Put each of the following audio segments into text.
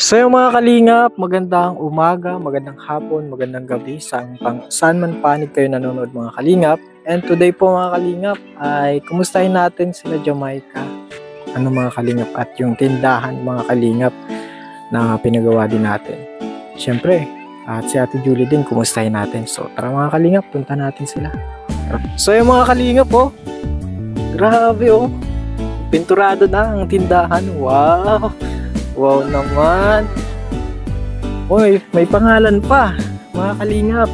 So yung mga kalingap, magandang umaga, magandang hapon, magandang gabi saan man panig kayo nanonood mga kalingap. And today po mga kalingap ay kumustahin natin sila Jamaica. Ano mga kalingap at yung tindahan mga kalingap na pinagawa din natin. Siyempre, at si Ate Julie din kumustahin natin. So tara mga kalingap, punta natin sila. So yung mga kalingap grabe pinturado na ang tindahan. Wow! Wow naman. Uy, may pangalan pa. Mga kalingap.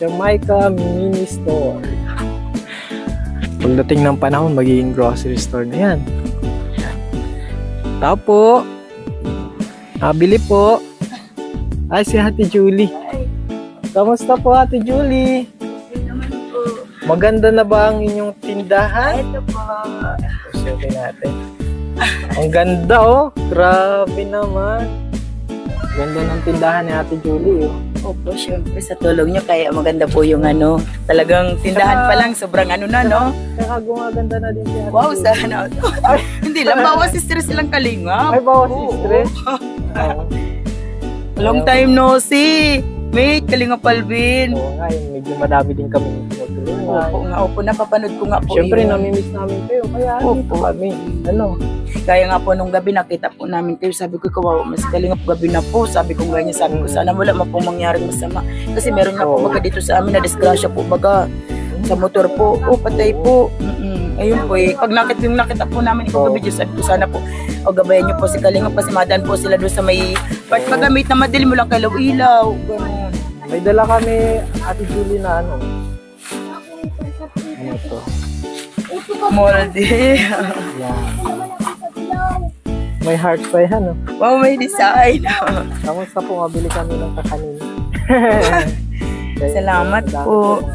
Jamaica Mini Store. Pagdating ng panahon, magiging grocery store na yan. Tapo. Nabili po. Ay, si Ate Julie. Kamusta po Ate Julie? Maganda na ba ang inyong tindahan? Ito po. Sige natin. Ang ganda grabe naman. Ganda ng tindahan ni Ate Julie Opo, syempre sa tulong nyo kaya maganda po yung talagang tindahan pa lang sobrang Kaya gumaganda na din si Ate Wow, Julie. sana. Hindi lang, bawas stress lang kalinga. Ay, bawas stress. Long time no see. Mate, Kalinga Palvin. Oo nga, medyo madami din kami tinutulungan. Opo, napapanood ko nga po Siyempre, yun. namimiss namin kayo. Kaya dito kami. Kaya nga po nung gabi nakita po namin kayo. Sabi ko, kawawa, mas Kalinga gabi na po. Sabi ko ganyan, sabi ko, sana wala po mangyaring masama. Kasi meron nga po baga dito sa amin na disgrasya po baga. Sa motor po. Patay po. Ayun po pag nakita po namin ikaw gabi, sabi ko sana po gabayan niyo po si Kalinga pa si Madan po sila doon sa may part magamit na madilim mo lang ilaw-ilaw. Ganun. May dala kami, Ate Julie, na ano to? Molde. Yan. May heart pa yan, Wow, may design. Kamusta po, mabili kami ng kakanin. Salamat po.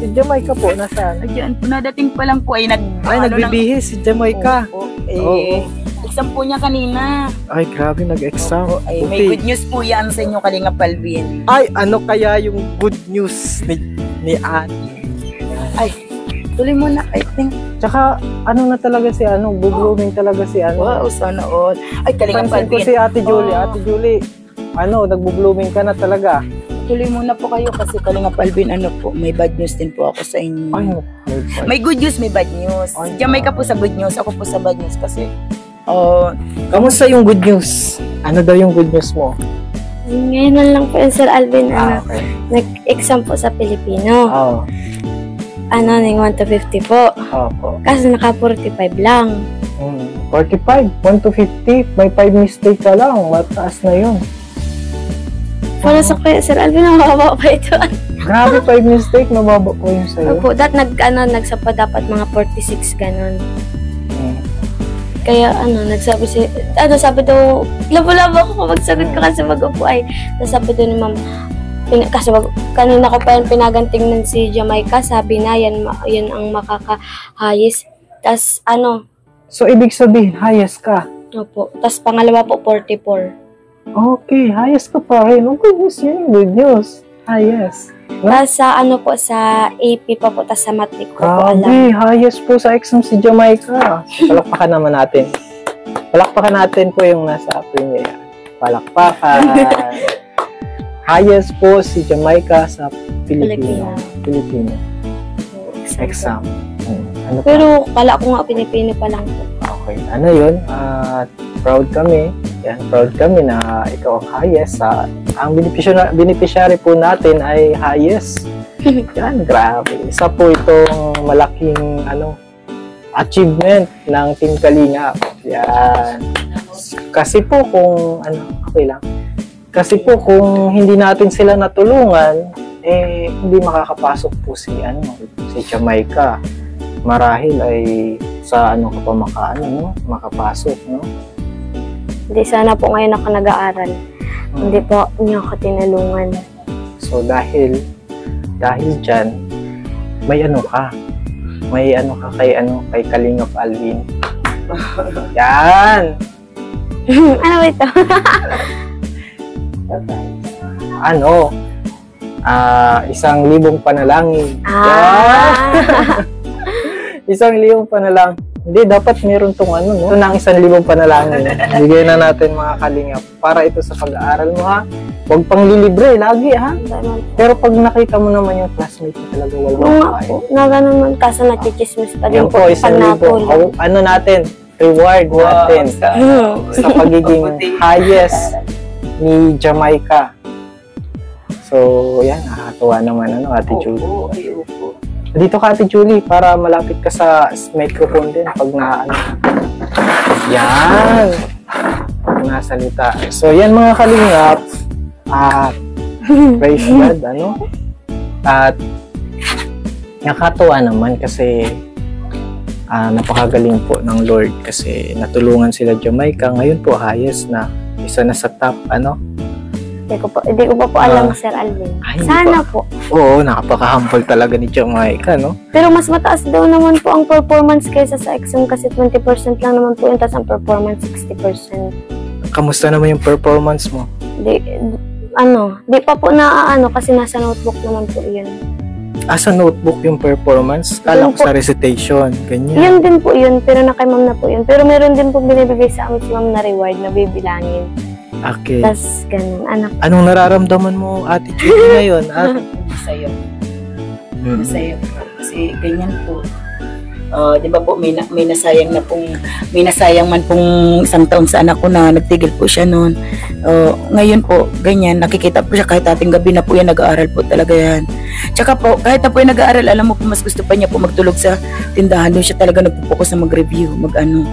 Si Jamaica po, nasaan? Ayan po, nadating pa lang po ay nagbibihis si Jamaica. Exam po niya kanina. Ay, grabe, nag-exam. Ay, may good news po yan sa inyo, Kalinga Palvin. Ay, ano kaya yung good news ni Annie? Ay, tuloy mo na, I think. Tsaka, na talaga si bublooming talaga si Wow, sana all. Ay, Kalinga Pansin Palvin. ko si Ate Julie. Ate Julie, nagbublooming ka na talaga. Tuloy muna po kayo kasi Kalinga Palvin, may bad news din po ako sa inyo. Ay, may good news, may bad news. Ay, Jamaica po sa good news, ako po sa bad news kasi. Kamusta yung good news? Ano daw yung good news mo? Ngayon lang po yung Sir Alvin, Okay. nag-exam po sa Pilipino. Oo. Ng 1 to 50 po. Opo. Kasi naka 45 lang. 45, 1 to 50, may 5 mistake ka lang, mataas na yun. Para sa kaya Sir Alvin, mababa pa ito. Grabe, 5 mistake, mababa po yung sa'yo. Opo, nagsapa dapat mga 46 ganon. Kaya nagsabi sabi daw, labo-labo ako kung magsagot ko kasi mag-upo ay, nasabi daw ni ma'am, kasi kanina ko pa yan pinagantingnan si Jamaica, sabi na yan ang makaka-highest. Tas So, ibig sabihin, highest ka? Opo, tas pangalawa po 44. Okay, highest ka pa rin. Good news yun, good news. Highest. Tas sa AP pa po, tas sa math ko po alam. Grabe, highest po sa exam si Jamaica. Palakpakan naman natin. Palakpakan natin po yung nasa premiere. Palakpakan. Highest po si Jamaica sa Pilipino. Exam. Ano Pero kala ko nga Pilipino pa lang po. Okay, yun? Proud kami. Yan, proud kami na ikaw ang highest. Ang beneficiary po natin ay highest. Yan, grabe. Isa po itong malaking achievement ng Team Kalinga. Yan. Kasi po kung okay lang. Kasi po kung hindi natin sila natulungan, hindi makakapasok po si Jamaica. Marahil ay sa ka pa makapasok, no? Hindi, sana po ngayon ako nag-aaral. Hindi po niyo ako tinulungan. So dahil dyan, may ka. May ka kay Kalinga Alvin. Yan! Ano ba ito? Isang libong panalangin. Yan! 1,000,000 Hindi, dapat meron tong ano, no? Ito na ang 1,000 panalangin. Bigay na natin mga kalingap. Para ito sa pag-aaral mo, ha? Huwag pang lilibre, lagi, ha? Pero pag nakita mo naman yung classmate mo talaga walang Oo nga makain. po, na ganun man kaso nachichismis pa din Yan po. po, 1,000. Ano natin? Reward natin sa pagiging highest ni Jamaica. So, yan, nakakatuwa naman, ano, Ate Julie. Opo, ay opo. Dito ka, Ate Julie, para malapit ka sa microphone din pag ano. Yan! Nasalita. So, yan mga kalingap. Praise God, ano? At nakakatuwa naman kasi napakagaling po ng Lord kasi natulungan sila Jamaica. Ngayon po, highest na. Isa na sa top, ano? Hindi ko pa po alam, Sir Alvin. Ay, Sana po. Oo, nakapaka-humble talaga ni Jamaica, no? Pero mas mataas daw naman po ang performance kaysa sa exam kasi 20% lang naman po yun, tapos ang performance 60%. Kamusta naman yung performance mo? Di pa po naaano kasi nasa notebook naman po yun. Sa notebook yung performance? Kala ko sa recitation, ganyan. Yun din po yun, pero na kay ma'am na po yun. Pero meron din po binibigay sa amin si ma'am na reward na bibilangin. Okay. Tapos ganun, anak. Anong nararamdaman mo, Ate Julie, ngayon? Masaya. Masaya po. Kasi ganyan po. Di ba po, may nasayang man pong isang taon sa anak ko na nagtigil po siya noon. Ngayon po, ganyan, nakikita po siya kahit ating gabi na po yan, nag-aaral po talaga yan. Tsaka po, kahit na po yan nag-aaral, alam mo po, mas gusto pa niya po magtulog sa tindahan. Doon siya talaga nagpo-focus na mag-review, mag-ano.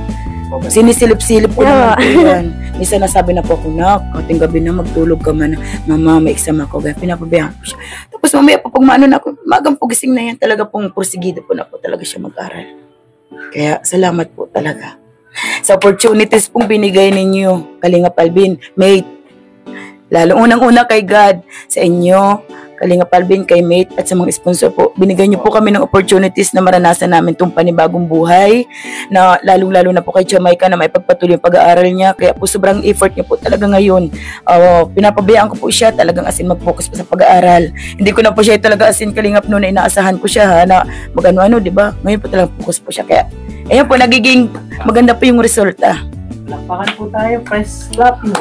Sinisilip-silip ko naman po yan. Minsan nasabi na po ako, nak, ating gabi na magtulog ka man. Mama, may exam ako. Gaya, pinapabayaan ko siya. Tapos mamaya po, pag maano na ako, magang pugising na yan, talaga pong porsigido po na po talaga siya mag-aral. Kaya, salamat po talaga. Sa opportunities pong binigay ninyo, Kalingap Alvin, mate, lalo unang-una kay God, sa inyo, Kalingap Alvin, kay mate, at sa mga sponsor po, binigay niyo po kami ng opportunities na maranasan namin itong panibagong buhay, na lalong-lalo na po kay Jamaica na may pagpatuloy yung pag-aaral niya, kaya po sobrang effort niya po talaga ngayon. Pinapabayaan ko po siya talagang asin mag-focus pa sa pag-aaral. Hindi ko na po siya talaga asin Kalingap noon na inaasahan ko siya ha, na mag-ano-ano, di ba? Ngayon po talagang focus po siya, kaya ayan po, nagiging maganda po yung resulta. Lakpakan po tayo, press clap mo.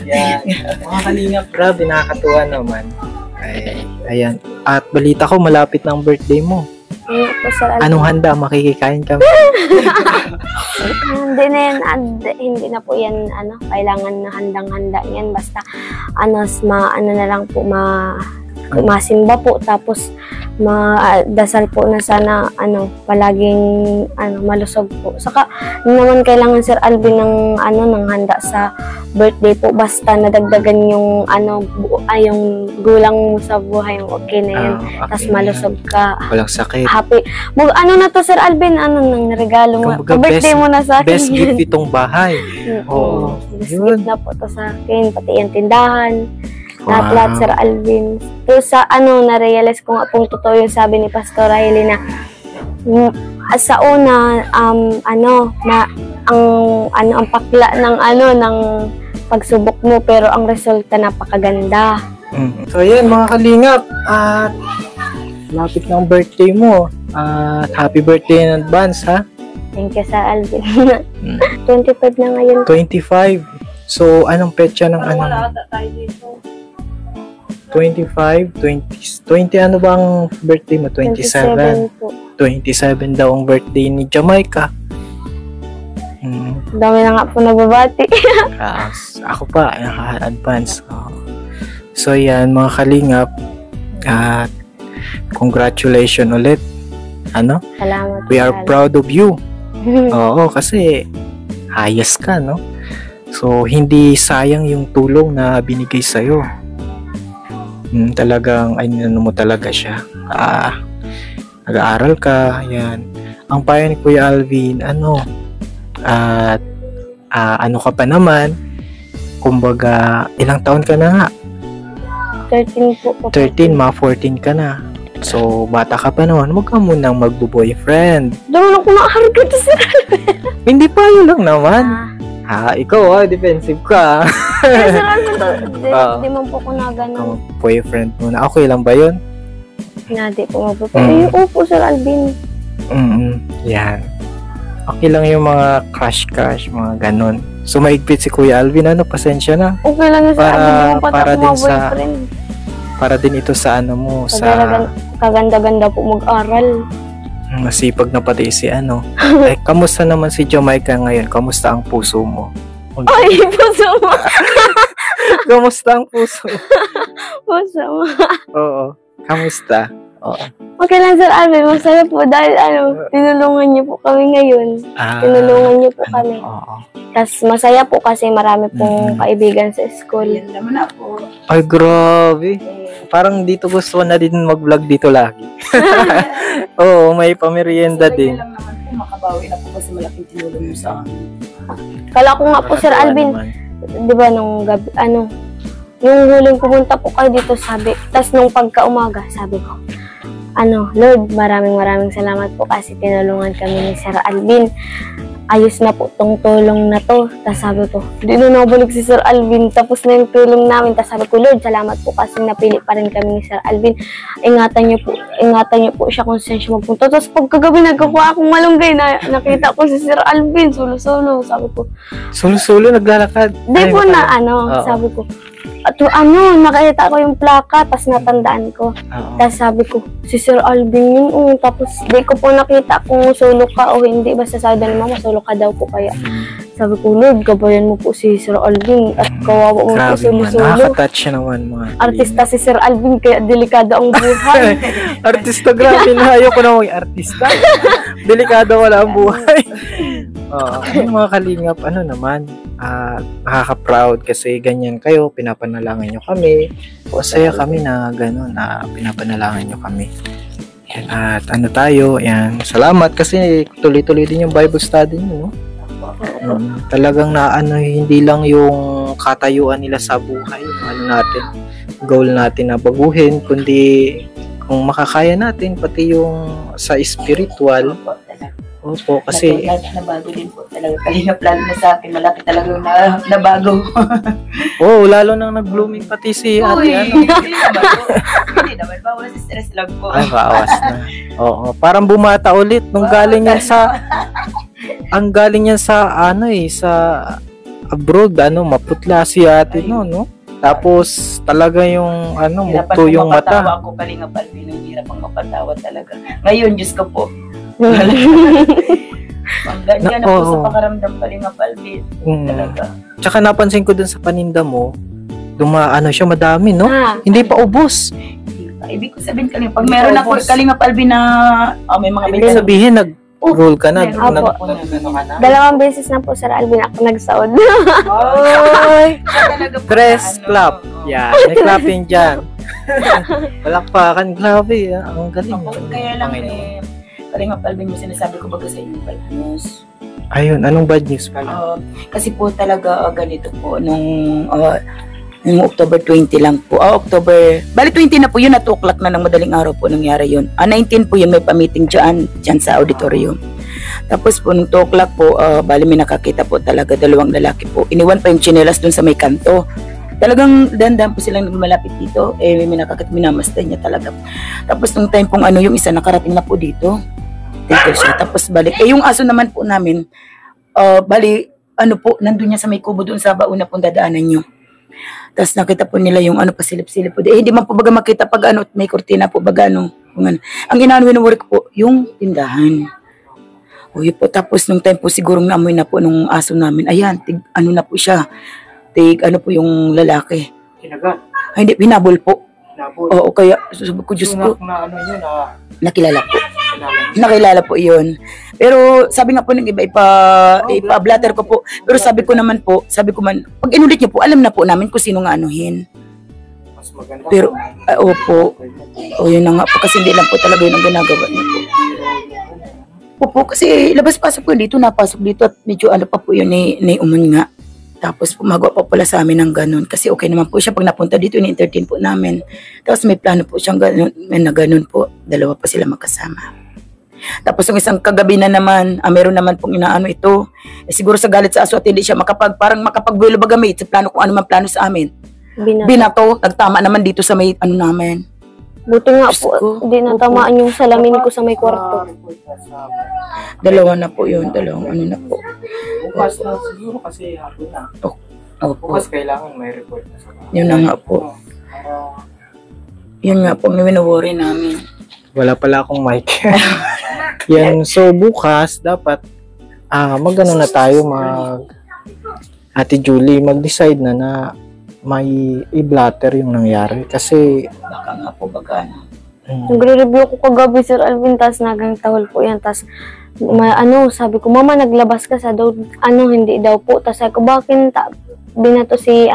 Yan. Mga kalingap, grabe, nakakatuwa naman. Ay, ayan. At balita ko, malapit na ang birthday mo. Po, Sir Alvin. Anong handa? Makikikain kami. Hindi na yan, hindi na po yan, kailangan na handang-handa yan. Basta, na lang po, masimba po, tapos dasal po na sana palaging malusog po. Saka naman kailangan Sir Alvin ng ng handa sa birthday po, basta nadagdagan yung yung gulang mo sa buhay mo, okay na yan. Okay, tapos malusog ka. Walang sakit. Happy. Na to Sir Alvin, nang regalo mo. Birthday mo na sa akin. Best gift itong bahay. Oo. Best Yun. gift na po to sa akin, pati yung tindahan. Wow. Lahat, Sir Alvin. So, sa na-realize ko nga pong totoo yung sabi ni Pastor Riley na sa una, ang pakla ng pagsubok mo, pero ang resulta napakaganda. So, yan mga kalingap. At lapit ng birthday mo. At happy birthday in advance, ha? Thank you, Sir Alvin. 25 na ngayon. 25. So, anong petsa ng Wala ata tayo dito. 25, 20 ano bang birthday mo? 27. 27 po. 27 daw ang birthday ni Jamaica. Dami na nga po nagbabati. Ako pa, naka-advance. So yan mga kalingap. At congratulations ulit. Salamat. We are proud of you. Oo, kasi highest ka, no? So hindi sayang yung tulong na binigay sa'yo. Talagang mo talaga siya. Nag-aaral ka, yan. Ang payo ni Kuya Alvin, at ano ka pa naman, kumbaga, ilang taon ka na nga? 13 po. 13, 14 ka na. So, bata ka pa naman, huwag ka munang magbo-boyfriend. Dami na ko nakaharga to, Sir Alvin. Hindi pa yun lang naman. Ikaw defensive ka. Sir Alvin, di man po ko na ganun. Boyfriend mo na. Okay lang ba yun? Hindi po magpapalagay. Opo, Sir Alvin. Yan. Okay lang yung mga crush, mga ganon. So, maigpit si Kuya Alvin. Ano, pasensya na. Okay lang na sa Para- akin yung para patak din mga sa- boyfriend. Para din ito sa ano mo, sa Kaganda-ganda po mag-aral. masipag na pati si ano. Eh, kamusta naman si Jamaica ngayon? Kamusta ang puso mo? Ay, puso mo. Kamusta ang puso? Puso mo. Oo. Kamusta? Oo. Okay lang, Sir Alvin. Masaya po dahil tinulungan niyo po kami ngayon. Tinulungan niyo po kami. Oo. Tapos masaya po kasi marami pong kaibigan sa school. Yan naman na po. Ay, grabe. Parang dito gusto ko na din mag-vlog dito lagi. Oo, may pamerienda din. Lang naman po, makabawi na po kasi malaking tinulong mo sa akin. Kala ko nga po, Sir Nakakatuwa Alvin, naman. di ba nung gabi, yung huling pumunta po kayo dito, sabi, tas nung pagkaumaga, sabi ko, Lord, maraming salamat po kasi tinulungan kami ni Sir Alvin. Ayos na po tong tulong na to. Tas sabi ko, di na nabalik si Sir Alvin. Tapos na yung tulong namin. Tas sabi ko, Lord, salamat po kasi napili pa rin kami ni Sir Alvin. Ingatan niyo po siya kung saan siya magpunta. Tapos pagkagabi nagkakuha akong malunggay na nakita ko si Sir Alvin, solo-solo. Sabi ko, Sulo-sulo naglalakad. di Ay, po na Oo. sabi ko, nakita ko yung plaka, tas natandaan ko. Oo. Tapos sabi ko, si Sir Alvin yun. Tapos di ko po nakita kung solo ka o hindi. Basta sabi ni Mama, solo ka daw po kaya. Sabi ko, Lord, gabayan mo po si Sir Alvin at kawawa mo po Grabe man. solo-solo. Nakaka-touch siya naman mga Artista si Sir Alvin, kaya delikado ang buhay. Artista, grabe na. Ayoko na maging artista. Delikado wala ang buhay. Oo. Yung mga kalingap, nakaka-proud kasi ganyan kayo, pinapanalangin nyo kami. Masaya kami na gano'n, pinapanalangin nyo kami. Yan, at yan. Salamat kasi tuloy-tuloy din yung Bible study nyo, no? Talagang hindi lang yung katayuan nila sa buhay, yung goal natin na baguhin, kundi kung makakaya natin, pati yung sa spiritual. Opo, kasi nabago din po talaga. Kalingap lalo na sa akin. Malaki talaga yung nabago. lalo nang nag-blooming pati si ate. Hindi naman. Bawal sa stress lang po. Ay, bawas na. Oo, parang bumata ulit nung galing yan sa sa abroad, maputla si ate, no? Tapos talaga yung mukto yung mata. Hirapan ako, Kalingap Alvin. Hirap ang mapatawa talaga. Ngayon, Diyos ko po. Ganyan na po sa pakaramdam, Kalingap Alvin. Talaga. Tsaka napansin ko dun sa paninda mo, siya madami, no? Hindi pa ubos. Ibig ko sabihin, pag meron ako, Kalingap Alvin na may mga Ibig sabihin, nag-roll ka na. Opo. 2 beses na po, Sir Alvin, ako nagsaod. Oy! Press clap. Yan, may clapping dyan. Palakpakan, grabe. Ang galing. Kaya lang Kalingap Alvin, yung sinasabi ko baga sa inyo, bad news. Ayun, anong bad news pala? Kasi po talaga ganito po, nung October 20 lang po. Bali 20 na po yun, at 2 o'clock na ng madaling araw po nangyari yun. 19 po yun, may pa-meeting dyan sa auditorium. Tapos po, nung 2 o'clock po, bali may nakakita po talaga 2 lalaki po. Iniwan pa yung tsinelas dun sa may kanto. Talagang dandan po silang malapit dito. May nakakita, minamasdan niya talaga. Tapos nung time pong yung isa nakarating na po dito. Dito siya. Tapos balik. Yung aso naman po namin, nandun niya sa may kubo doon sa bauna pong dadaanan nyo. Tapos nakita po nila yung pasilip-silip po. Hindi man po baga makita pag may kurtina po baga Ang winwork po, yung tindahan. Yun po. Tapos nung time po sigurong naamoy na po nung aso namin. Ayan, na po siya. Po yung lalaki. Kinagat? Hindi, pinabol po. Pinabol? Oo, kaya sabi ko, Diyos ko. Nakilala po. Nakilala po yun. Pero sabi nga po ng iba, ipa-blatter ko po. Pero sabi ko pag inulit niyo po, alam na po namin kung sino nga anuhin. Mas maganda. Pero, opo. Yun na nga po, kasi hindi lang po talaga yun ang ginagawa niyo po. Opo, kasi labas-pasok po dito, napasok dito at medyo pa po yun ni Umon nga. Tapos magawa pa pala sa amin ng ganun. Kasi okay naman po siya pag napunta dito, ni-entertain po namin. Tapos may plano po siyang ganun po. 2 pa sila magkasama. Tapos yung isang kagabi na naman, meron naman pong ito. Siguro sa galit sa aso at hindi siya parang makapag-buelo bagamit sa plano kung ano man plano sa amin. Binato, nagtama naman dito sa may namin. Buti nga Diyos ko. po, di natamaan yung salamin ko sa may kwarto. Dalawa na po yun. Dalawang ano na po. Bukas na siguro kasi hapon na. Opo. Bukas kailangan may report na sa bahay. Yun na nga po. Yun nga po, may worry namin. Wala pala akong mic. Yan, so bukas dapat magano na tayo Ate Julie, mag-decide na may i-blatter yung nangyari kasi Baka nga po, baka ano. Nagre-review ko kagabi, Sir Alvin, tas nagang tahol po yan. Tas, sabi ko, mama, naglabas ka sa daw, hindi daw po. Tas sabi ko, bakit binato si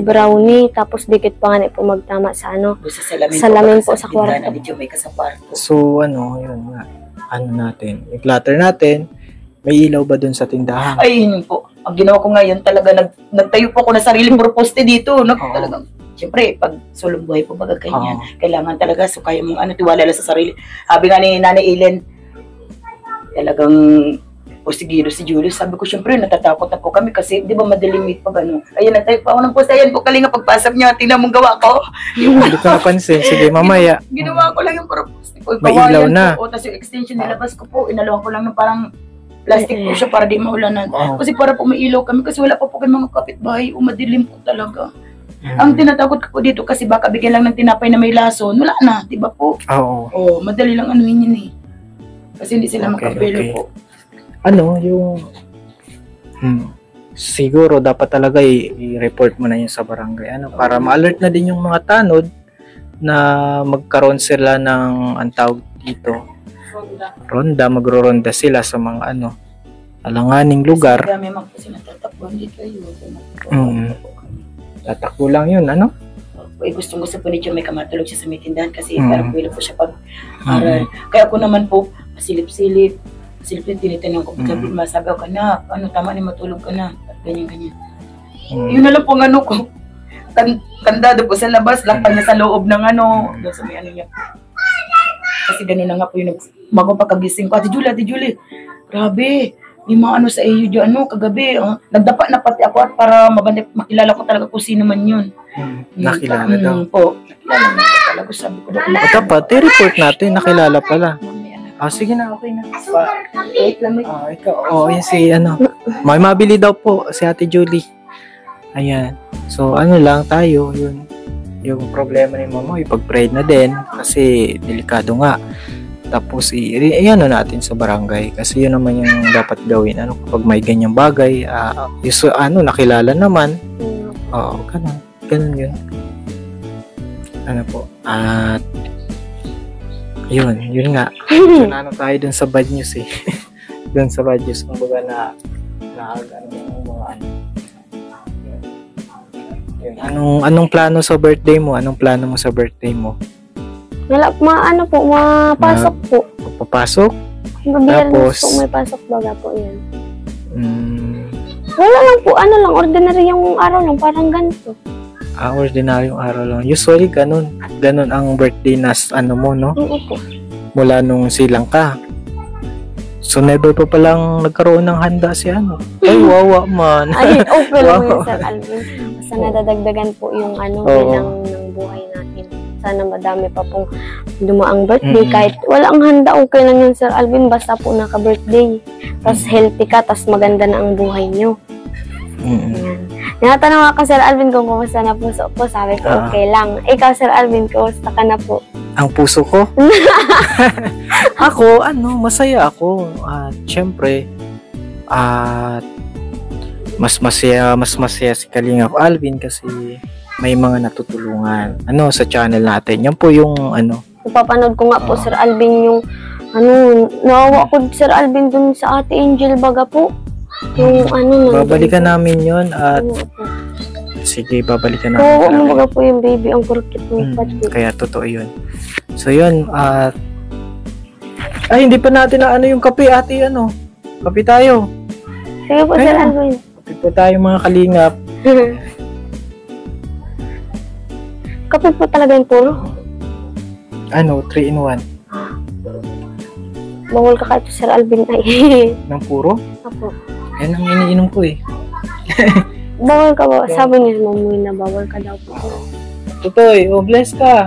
Brownie, tapos dikit pa nga po magtama sa Doon sa salamin, Salamin po, po sa kwarto. Ni Jamaica sa kwarto. so yun nga. Natin, i-blatter natin. May ilaw ba dun sa tindahan? Ay, yun po. Ang ginawa ko ngayon talaga, nagtayo po ako na sariling proposte dito. Talagang, siyempre, pag sulong buhay po, baga ganyan. Kailangan talaga, so kaya mong tiwala lang sa sarili. Sabi nga ni Nanay Ellen, talagang posigido si Julius. Sabi ko, siyempre, natatakot na po kami kasi, di ba, madilimit pag Ayun, nagtayo pa ako ng poste. Ayan po, kalinga, pagpasok niyo, tingnan mong gawa ko. Hindi ko napansin. Sige, mamaya. Ginawa ko lang yung proposte ko. May ilaw na. O, tapos yung extension, nilabas ko po. Inalawan ko lang ng parang plastic po siya para di maulanan. Wow. Kasi para po may ilaw kami kasi wala pa po kayong mga kapitbahay. Madilim po talaga. Ang tinatakot ko po dito kasi baka bigyan lang ng tinapay na may lason. Wala na, di ba po? Oo. Madali lang anuhin yun eh. Kasi hindi sila makabelo po. Siguro dapat talaga i-report mo na yun sa barangay. Para ma-alert na din yung mga tanod na magkaroon sila ng antawag dito. Ronda, magro-ronda sila sa mga alanganing lugar. Kasi dami mga kasi natatakbo, hindi kayo. Tatakbo lang yun, Gusto po ni Jamaica matulog siya sa may tindahan kasi parang pwede po siya pag-aral. Kaya ako naman po, pasilip-silip, tinitanong ko, sabi ako na, tama na matulog ka na, at ganyan. Yun na lang po ko, kandado po sa labas, lakpan niya sa loob ng doon sa may niya. Kasi gano'n na nga po yung bago pa kagising ko, Ate Julie, grabe, may mga sa iyo dyan, kagabi, nagdapa na pati ako at para makilala ko talaga kung sino man yun. Nakilala daw. Nakilala na ko talaga, sabi ko daw. Dapat, i-report natin, nakilala pala. Sige na, okay na. Wait lang, Ikaw, yun si, may mabili daw po si Ate Julie. Ayan. So, lang tayo, yung problema ni mama, ipag-pray na din kasi delikado nga. Tapos natin sa barangay kasi yun naman yung dapat gawin kapag may ganyang bagay, nakilala naman. Ganun yun. Po. At yun nga. So, tayo dun sa bad news dun sa bad news kumbaga na mga Anong plano sa birthday mo? Anong plano mo sa birthday mo? Wala, mapasok po. Papasok? Tapos, po may pasok baga po yan. Wala lang po, ordinary yung araw lang, parang ganito. Ordinaryong araw lang. Usually, ganun ang birthday na mo, no? Oo po. Mula nung silang ka. So, never pa palang nagkaroon ng handa si Ay, wawa man. Ay, okay lang yun, Sir Alvin. Basta nadadagdagan po yung bilang ng buhay natin. Sana madami pa pong dumaang birthday. Kahit walang handa, okay lang yun, Sir Alvin. Basta po naka-birthday. Tapos healthy ka, tapos maganda na ang buhay nyo. Tinatanong ako, Sir Alvin, kung kumusta na puso ko. Sabi ko, okay lang. Ikaw, Sir Alvin, kumusta ka na po? Ang puso ko? Ako, masaya ako. At syempre, mas masaya si Kalingap Alvin kasi may mga natutulungan. Sa channel natin. Yan po yung Napapanood ko nga po, Sir Alvin, yung nawawa ko, Sir Alvin, dun sa Ate Angel baga po. Yung babalikan namin yun at sige, babalikan namin. Oo, baga po yung baby, ang kurkit ng pati. Kaya totoo yun. So yun, hindi pa natin yung kape, ate, kape tayo. Sige po, Sir Alvin. Kape po tayo, mga kalingap. Kape po talaga yung puro? 3-in-1. Bawal ka kahit Sir Alvin ay. Ng puro? Apo. Yan ang iniinom ko Bawal ka ba? Sabi niya, mamuwi na bawal ka daw po. Tutoy, bless ka.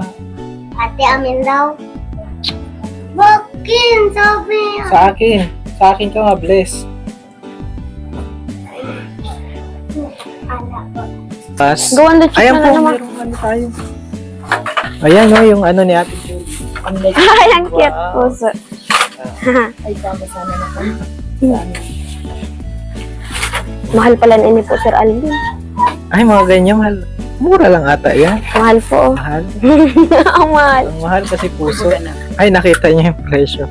Ate Amin daw. Bakit? Sabi. Sa akin. Sa akin ka nga, bless. Pas. Gawan na Ayan po, naman. meron ano tayo. Ayan o, yung ano ni Ate Julie. Ay, ang cute po, sir. Ay, tama sana na po. Mahal pala na ini po, Sir Alvin. Ay, mga ganyan, mahal. Mura lang ata yan. Mahal po. Mahal. Ang mahal. Ang mahal kasi puso. Buga na. Ay, nakita niyo yung presyo.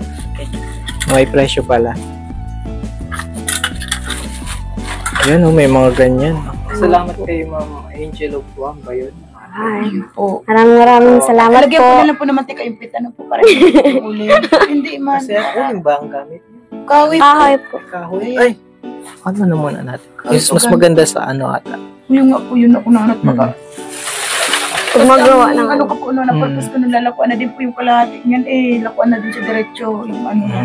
May presyo pala. Ayan o, may mga ganyan. Salamat kay Ma'am Angel of Buang ba yun? Ay, Po. maraming salamat Lagyan po. po na lang po naman tika impit. Ano po? Para hindi po ulit. Hindi man. Kasi uling ba ang gamit? Kawi po. Kahoy po. Kahoy. Ay, ano na muna natin? Mas maganda sa ano ata. Yung nga po yun ako nangat baka. Kung magawa ng Ano ka po, ano, na-purpose ko nung lalakuan na din po yung kalahati niyan. Eh, lakuan na din siya diretso. Yung ano na.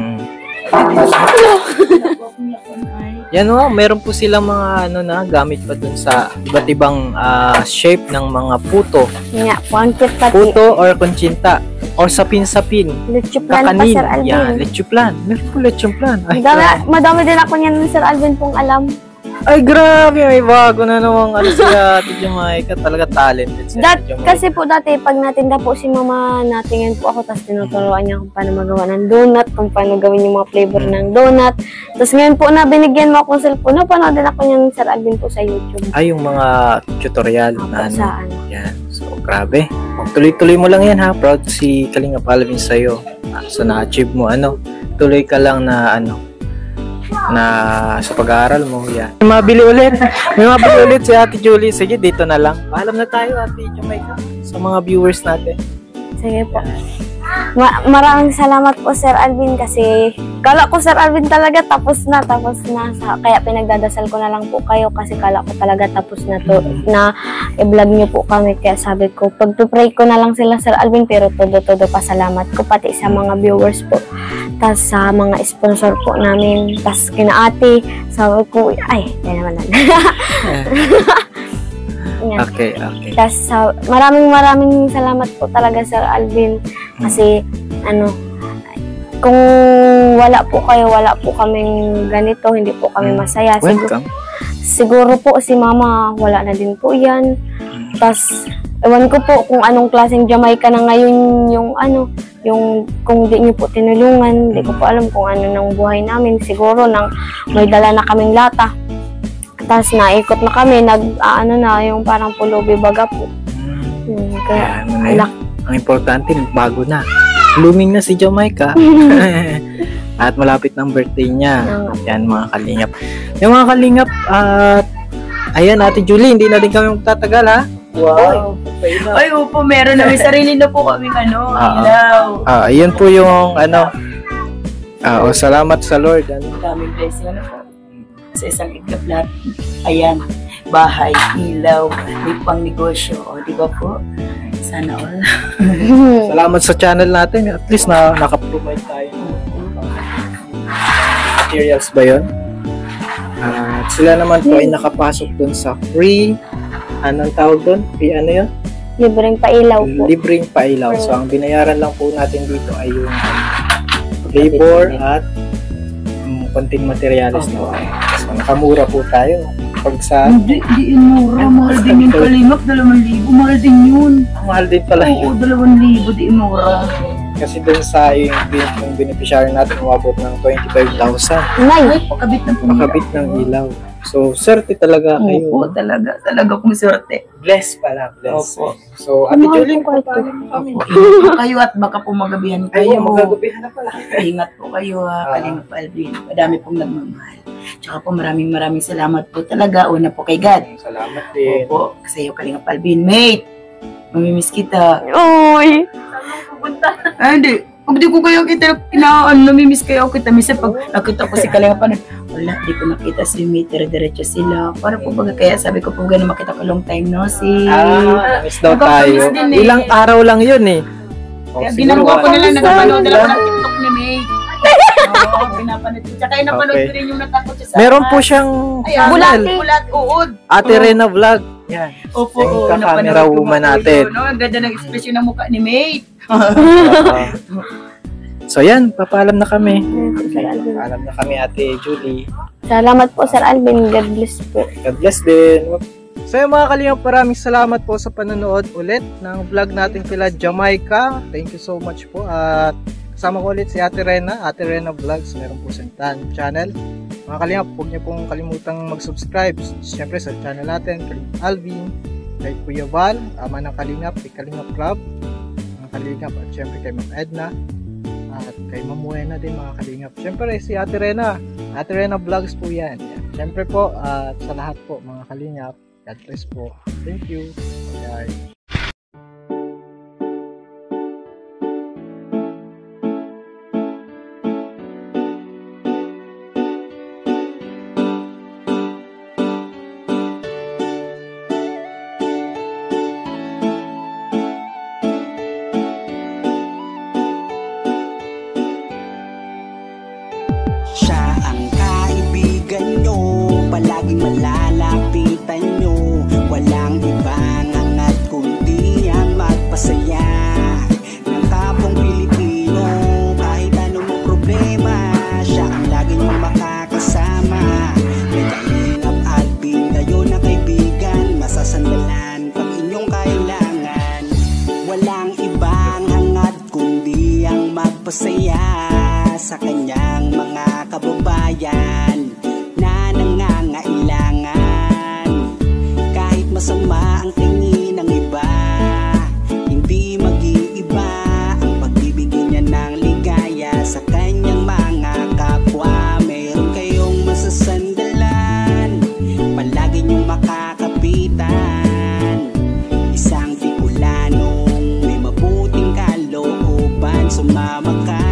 Yan o, meron po silang mga ano na gamit pa dun sa iba't ibang shape ng mga puto. Nga po, ang cute pati. Puto or kunchinta. Or sapin-sapin. Leche plan pa, Kakanin. Sir Alvin. Yan, lechon plan. Meron po lechon plan. Ay, Madami din ako niyan, Sir Alvin, pong alam. ay, grabe. May bago na namang ano siya. Ate Jamaica. Talaga talented siya. Ate Jamaica. Kasi po dati, pag natinda po si mama, natingin po ako, tapos tinuturuan niya kung paano magawa ng donut, kung paano gawin yung mga flavor ng donut. Tapos ngayon po na binigyan mo akong cellphone, napanood din ako niyan, Sir Alvin, po sa YouTube. Ay, yung mga tutorial na ano. Sa ano. Yan. So, grabe. Tuloy-tuloy mo lang yan ha. Proud si Kalinga Alvin sa'yo. So, na-achieve mo ano. Tuloy ka lang na ano na sa pag-aaral mo. Yan. May mabili ulit. May mabili ulit si Ate Julie. Sige, dito na lang. Paalam na tayo, Ate Jamaica, sa mga viewers natin. Sige po. Maraming salamat po, Sir Alvin, kasi kala ko, Sir Alvin, talaga tapos na. Kaya pinagdadasal ko na lang po kayo kasi kala ko talaga tapos na to, na i-vlog niyo po kami. Kaya sabi ko, pag-pray ko na lang sila, Sir Alvin, pero todo pasalamat ko pati sa mga viewers po. Tas sa mga sponsor po namin. Tas kina ate, sabi ko, ay, yan naman lang. Yan. Okay. Tas maraming salamat po talaga, Sir Alvin, kasi ano, kung wala po kayo, wala po kaming ganito, hindi po kami masaya. Welcome. Siguro po si Mama, wala na din po yan. Tas ewan ko po kung anong klaseng Jamaica na ngayon yung ano, yung kung di niyo po tinulungan, di ko po alam kung ano ng buhay namin. Siguro nang may dala na kaming lata. Tapos naikot na kami, ano na, yung parang pulubi baga po. Kaya, Ang importante, bago na. Blooming na si Jamaica. At malapit ng birthday niya. Yan, mga kalingap. Yung mga kalingap, at ayan, Ate Julie, hindi na din kami magtatagal, ha? Wow. Ay, opo, meron na. May sarili na po kaming ano, ilaw. Ayan po yung, ano, salamat sa Lord. Ano? Daming blessing, ano po. Sa isang iglap lahat, ayan, bahay, ilaw, may pang negosyo, o, di ba po? Sana all. Salamat sa channel natin. At least naka-provide tayo ng materials ba yun? At sila naman po ay nakapasok dun sa free, anong tawag dun? Free ano yun? libreng pailaw po. Libreng pailaw. So, ang binayaran lang po natin dito ay yung labor at konting materials na. So, nakamura po tayo. Pag sa... Hindi mura. Mahal din yung kalingap. 2,000. Mahal din yun. Mahal din pala Oo, yun. 2,000. Di mura. Kasi dun sa yung beneficiary natin, umabot ng 25,000. Nay! Pakabit ng Makabit ng ilaw. So, swerte talaga kayo. Opo, talaga kung swerte. Bless pala. Bless. Opo. So, Ate Julie, paano kami? Kayo at baka po magabihan Ay, kayo. magagabihan na pala. Ingat po kayo, Kalingap Alvin. Madami pong nagmamahal. Tsaka po maraming salamat po talaga. Una po kay God. Salamat din. Opo, kasi yung Kalingap Alvin. Mate, mamimiss kita. Uy! Ay, hindi. Pag di ko kayo kita, namimiss kayo kita. Minsan pag nakita ko si Kalingap Alvin, wala, di ko nakita si Mate, diretso sila. Para po baga, kaya sabi ko po gano'n makita ko long time, no? Miss daw tayo. din eh. Ilang araw lang yun eh. Kaya ginagawa ko na lang, nagpapanood na lang ako ng TikTok ni Mate. Oo, pinapanood ko. Tsaka napanood ko rin yung natakot siya sa Meron po siyang Ayan, channel. Bulat, uod. Ate Rena Vlog. Yan. Opo, Yung napanood ka-camera ko woman po natin. yun, no? Ang ganda ng expression ng mukha ni Mate. So yan, papaalam na kami. Sir Alvin. Papaalam na kami, Ate Julie. Salamat po, Sir Alvin. God bless po. God bless din. So yung mga kalingap, maraming salamat po sa panonood ulit ng vlog natin kila Jamaica. Thank you so much po. At kasama ko ulit si Ate Rena Vlogs. Meron po sa channel. Mga kalingap, huwag niyo pong kalimutang mag-subscribe. Siyempre sa channel natin, Kalingap Alvin, kay Kuya Val, Ama ng Kalingap, kay Kalingap Club, mga kalingap, at siyempre kay Ma'am Edna, at kay Ma'am Wena din mga kalingap. Siyempre si Ate Rena Vlogs po yan. Siyempre po, at sa lahat po mga kalingap, God bless po. Thank you. Bye. Siya ang kaibigan nyo, palaging malalapitan nyo. Walang ibang hangat kundi ang magpasaya ng kapong Pilipino. Kahit anong problema, siya ang lagi nyo makakasama. May Kalingap Alvin, kayo na kaibigan, masasandalan pag inyong kailangan. Walang ibang hangat kundi ang magpasaya sa kanyang mga kababayan na nangangailangan. Kahit masama ang tingin ng iba, hindi mag-iiba ang pagbibigay niya ng ligaya sa kanyang mga kapwa. Meron kayong masasandalan, palagi niyong makakapitan. Isang Bicolanong may mabuting kalooban, sumama ka,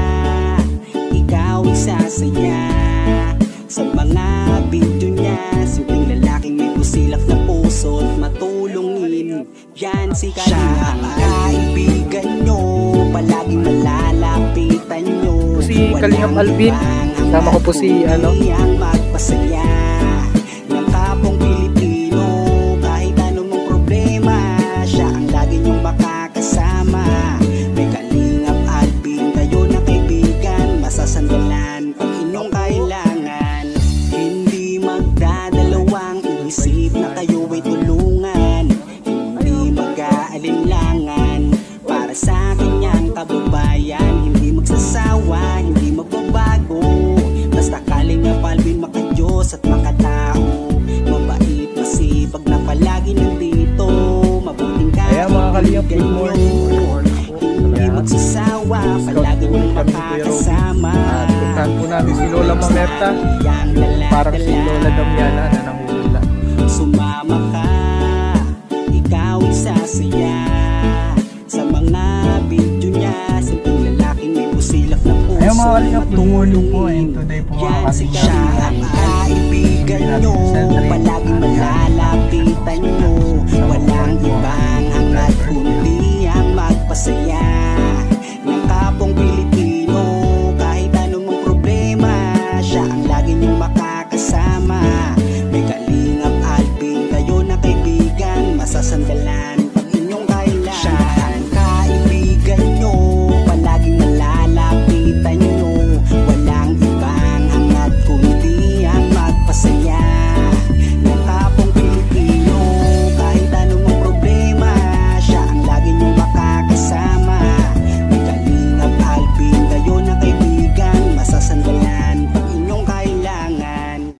ikaw isasaya sa mga video niya. Simpleng lalaking may busilak na puso't matulungin, yan si Kalingap. Siya ang kaibigan nyo, palaging malalapitan nyo. Si Kalingap Alvin, kasama ko po si ang magpasaya ng kapong Pilipino. Kahit anong problema, siya ang lagi nyong makakasama. May Kalingap Alvin, kayo na kaibigan, masasandalan pag inyong kailangan. Hindi magdadalawang isip na kayo ay tulungan. Hindi mag-aalinlangan para sa kanyang kababayan. Hindi magsasawa, hindi magbabago. Basta Kalingap Alvin, makadiyos at makatao. Mabait, masipag na palagi nandito. Mabuting Kaya mga kalingap, good kaibigan morning. nyo. Hindi magsasawa, palagi niyong makakasama. At puntahan po namin si Lola Mamerta. Parang si Lola Damiana na nangungula. Sumama ka, ikaw isasaya sa mga video niya. Simpleng lalaking may busilak na puso. Ayun mga kalingap, good morning po. And today po mga Yan si kalingap, siya ang kaibigan nyo, palaging malalapitan